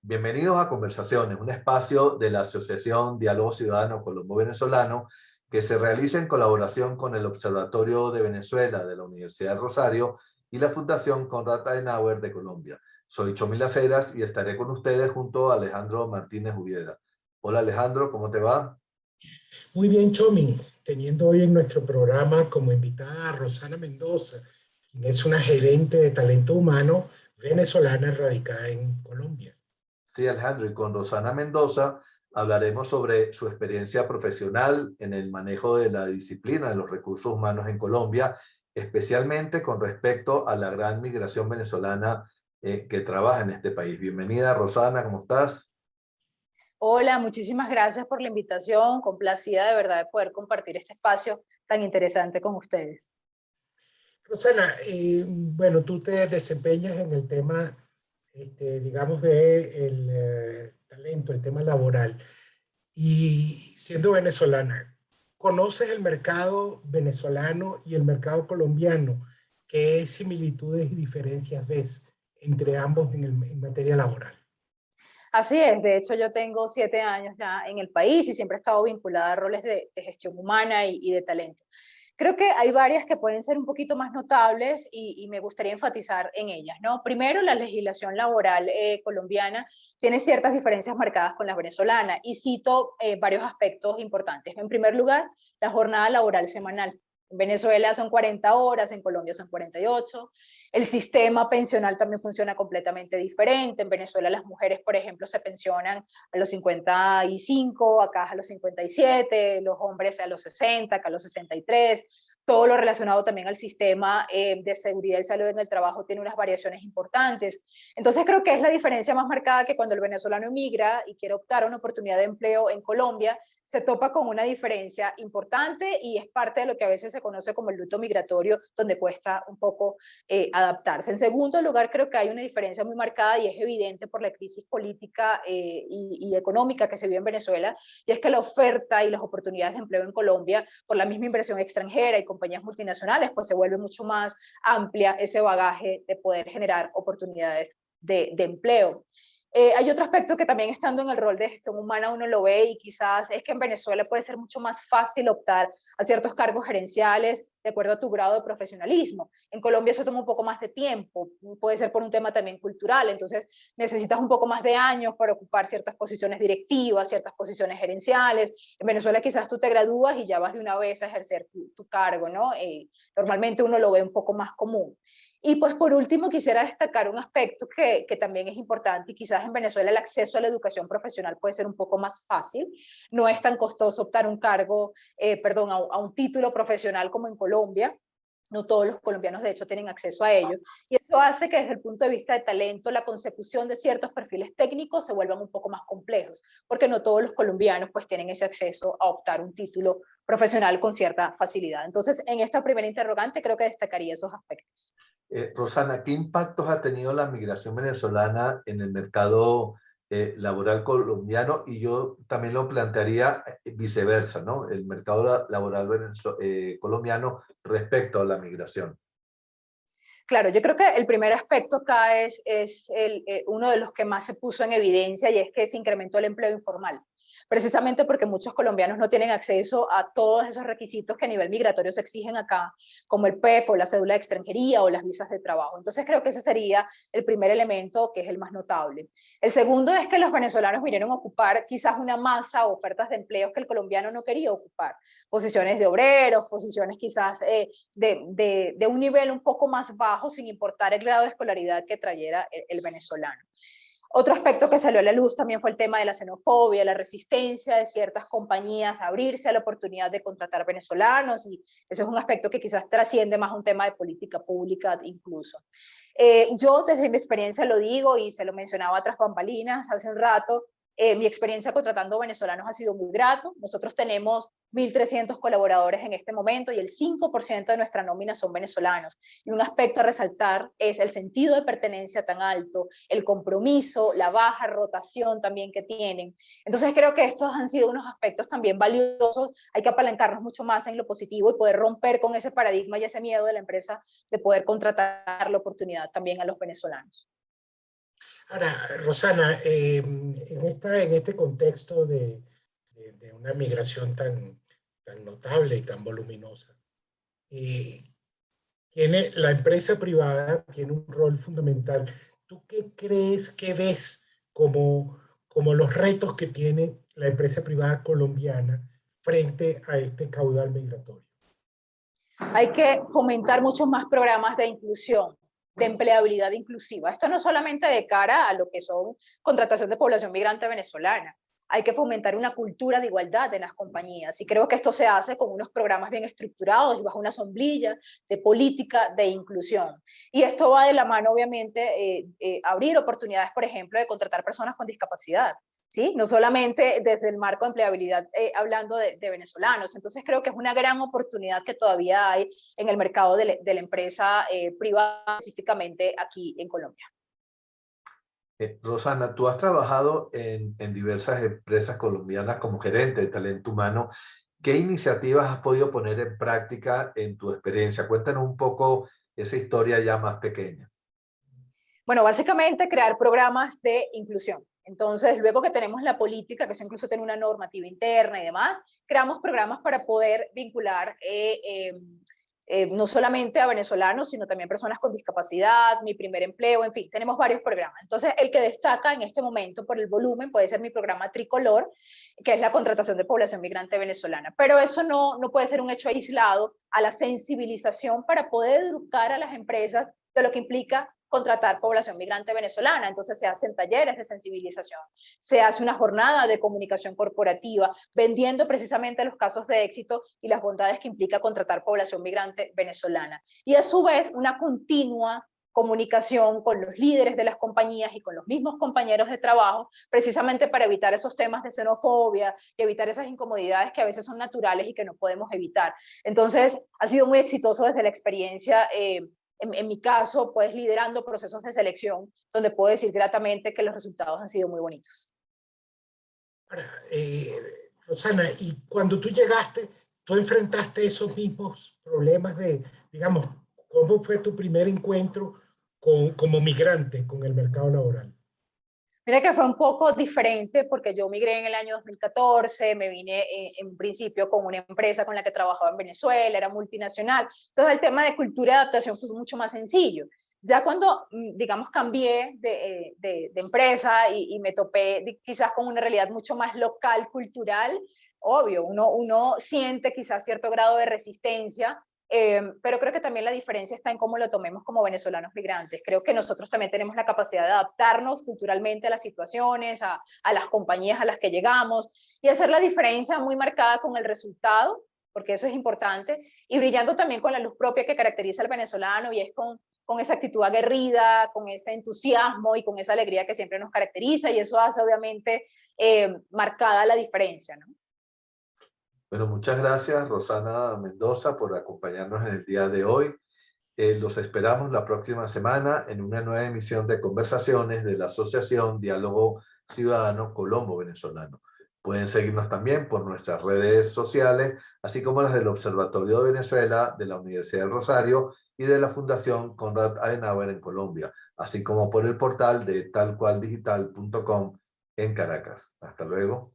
Bienvenidos a Conversaciones, un espacio de la Asociación Diálogo Ciudadano Colombo-Venezolano que se realiza en colaboración con el Observatorio de Venezuela de la Universidad de Rosario y la Fundación Konrad Adenauer de Colombia. Soy Chomil Aceras y estaré con ustedes junto a Alejandro Martínez Ubieda. Hola Alejandro, ¿cómo te va? Muy bien, Chomi, teniendo hoy en nuestro programa como invitada a Rosana Mendoza, quien es una gerente de talento humano venezolana radicada en Colombia. Sí, Alejandro, y con Rosana Mendoza hablaremos sobre su experiencia profesional en el manejo de la disciplina de los recursos humanos en Colombia, especialmente con respecto a la gran migración venezolana que trabaja en este país. Bienvenida, Rosana, ¿cómo estás? Hola, muchísimas gracias por la invitación. Complacida de verdad de poder compartir este espacio tan interesante con ustedes. Rosana, bueno, tú te desempeñas en el tema, digamos, de el talento, el tema laboral. Y siendo venezolana, ¿conoces el mercado venezolano y el mercado colombiano? ¿Qué similitudes y diferencias ves entre ambos en materia laboral? Así es, de hecho yo tengo 7 años ya en el país y siempre he estado vinculada a roles de gestión humana y de talento. Creo que hay varias que pueden ser un poquito más notables y me gustaría enfatizar en ellas, ¿no? Primero, la legislación laboral colombiana tiene ciertas diferencias marcadas con la venezolana y cito varios aspectos importantes. En primer lugar, la jornada laboral semanal. En Venezuela son 40 horas, en Colombia son 48. El sistema pensional también funciona completamente diferente. En Venezuela las mujeres, por ejemplo, se pensionan a los 55, acá a los 57, los hombres a los 60, acá a los 63. Todo lo relacionado también al sistema de seguridad y salud en el trabajo tiene unas variaciones importantes. Entonces creo que es la diferencia más marcada que cuando el venezolano emigra y quiere optar a una oportunidad de empleo en Colombia, se topa con una diferencia importante y es parte de lo que a veces se conoce como el luto migratorio, donde cuesta un poco adaptarse. En segundo lugar, creo que hay una diferencia muy marcada y es evidente por la crisis política y económica que se vive en Venezuela, y es que la oferta y las oportunidades de empleo en Colombia, por la misma inversión extranjera y compañías multinacionales, pues se vuelve mucho más amplia ese bagaje de poder generar oportunidades de empleo. Hay otro aspecto que también estando en el rol de gestión humana uno lo ve y quizás es que en Venezuela puede ser mucho más fácil optar a ciertos cargos gerenciales de acuerdo a tu grado de profesionalismo. En Colombia eso toma un poco más de tiempo, puede ser por un tema también cultural, entonces necesitas un poco más de años para ocupar ciertas posiciones directivas, ciertas posiciones gerenciales. En Venezuela quizás tú te gradúas y ya vas de una vez a ejercer tu cargo, ¿no? Normalmente uno lo ve un poco más común. Y pues por último quisiera destacar un aspecto que también es importante y quizás en Venezuela el acceso a la educación profesional puede ser un poco más fácil, no es tan costoso optar un cargo, a un título profesional como en Colombia, no todos los colombianos de hecho tienen acceso a ello, y eso hace que desde el punto de vista de talento la consecución de ciertos perfiles técnicos se vuelvan un poco más complejos, porque no todos los colombianos pues tienen ese acceso a optar un título profesional con cierta facilidad. Entonces en esta primera interrogante creo que destacaría esos aspectos. Rosana, ¿qué impactos ha tenido la migración venezolana en el mercado laboral colombiano? Y yo también lo plantearía viceversa, ¿no? El mercado laboral colombiano respecto a la migración. Claro, yo creo que el primer aspecto acá es uno de los que más se puso en evidencia y es que se incrementó el empleo informal, precisamente porque muchos colombianos no tienen acceso a todos esos requisitos que a nivel migratorio se exigen acá, como el PEF o la cédula de extranjería o las visas de trabajo. Entonces creo que ese sería el primer elemento que es el más notable. El segundo es que los venezolanos vinieron a ocupar quizás una masa o ofertas de empleos que el colombiano no quería ocupar, posiciones de obreros, posiciones quizás de un nivel un poco más bajo, sin importar el grado de escolaridad que trayera el venezolano. Otro aspecto que salió a la luz también fue el tema de la xenofobia, la resistencia de ciertas compañías a abrirse a la oportunidad de contratar venezolanos, y ese es un aspecto que quizás trasciende más a un tema de política pública incluso. Yo desde mi experiencia lo digo y se lo mencionaba tras bambalinas hace un rato, mi experiencia contratando venezolanos ha sido muy grato. Nosotros tenemos 1.300 colaboradores en este momento y el 5% de nuestra nómina son venezolanos. Y un aspecto a resaltar es el sentido de pertenencia tan alto, el compromiso, la baja rotación también que tienen. Entonces creo que estos han sido unos aspectos también valiosos. Hay que apalancarnos mucho más en lo positivo y poder romper con ese paradigma y ese miedo de la empresa de poder contratar la oportunidad también a los venezolanos. Ahora, Rosana, en este contexto de una migración tan notable y tan voluminosa, eh, la empresa privada tiene un rol fundamental. ¿Tú qué crees, qué ves como los retos que tiene la empresa privada colombiana frente a este caudal migratorio? Hay que fomentar muchos más programas de inclusión, de empleabilidad inclusiva. Esto no solamente de cara a lo que son contratación de población migrante venezolana. Hay que fomentar una cultura de igualdad en las compañías y creo que esto se hace con unos programas bien estructurados y bajo una sombrilla de política de inclusión. Y esto va de la mano, obviamente, abrir oportunidades, por ejemplo, de contratar personas con discapacidad. ¿Sí? No solamente desde el marco de empleabilidad, hablando de venezolanos. Entonces creo que es una gran oportunidad que todavía hay en el mercado de la empresa privada, específicamente aquí en Colombia. Rosana, tú has trabajado en diversas empresas colombianas como gerente de talento humano. ¿Qué iniciativas has podido poner en práctica en tu experiencia? Cuéntanos un poco esa historia ya más pequeña. Bueno, básicamente crear programas de inclusión. Entonces, luego que tenemos la política, que eso incluso tiene una normativa interna y demás, creamos programas para poder vincular no solamente a venezolanos, sino también personas con discapacidad, mi primer empleo, en fin, tenemos varios programas. Entonces, el que destaca en este momento por el volumen puede ser mi programa Tricolor, que es la contratación de población migrante venezolana. Pero eso no puede ser un hecho aislado a la sensibilización para poder educar a las empresas de lo que implica contratar población migrante venezolana. Entonces se hacen talleres de sensibilización, se hace una jornada de comunicación corporativa, vendiendo precisamente los casos de éxito y las bondades que implica contratar población migrante venezolana. Y a su vez una continua comunicación con los líderes de las compañías y con los mismos compañeros de trabajo, precisamente para evitar esos temas de xenofobia y evitar esas incomodidades que a veces son naturales y que no podemos evitar. Entonces, ha sido muy exitoso desde la experiencia en mi caso, pues liderando procesos de selección, donde puedo decir gratamente que los resultados han sido muy bonitos. Ahora, Rosana, y cuando tú llegaste, tú enfrentaste esos mismos problemas digamos, ¿cómo fue tu primer encuentro como migrante con el mercado laboral? Mira que fue un poco diferente porque yo migré en el año 2014, me vine en principio con una empresa con la que trabajaba en Venezuela, era multinacional. Entonces el tema de cultura de adaptación fue mucho más sencillo. Ya cuando, digamos, cambié de empresa y me topé quizás con una realidad mucho más local, cultural, obvio, uno siente quizás cierto grado de resistencia, pero creo que también la diferencia está en cómo lo tomemos como venezolanos migrantes. Creo que nosotros también tenemos la capacidad de adaptarnos culturalmente a las situaciones, a las compañías a las que llegamos y hacer la diferencia muy marcada con el resultado, porque eso es importante, y brillando también con la luz propia que caracteriza al venezolano y es con esa actitud aguerrida, con ese entusiasmo y con esa alegría que siempre nos caracteriza y eso hace obviamente marcada la diferencia, ¿no? Bueno, muchas gracias, Rosana Mendoza, por acompañarnos en el día de hoy. Los esperamos la próxima semana en una nueva emisión de conversaciones de la Asociación Diálogo Ciudadano Colombo-Venezolano. Pueden seguirnos también por nuestras redes sociales, así como las del Observatorio de Venezuela, de la Universidad del Rosario y de la Fundación Konrad Adenauer en Colombia, así como por el portal de talcualdigital.com en Caracas. Hasta luego.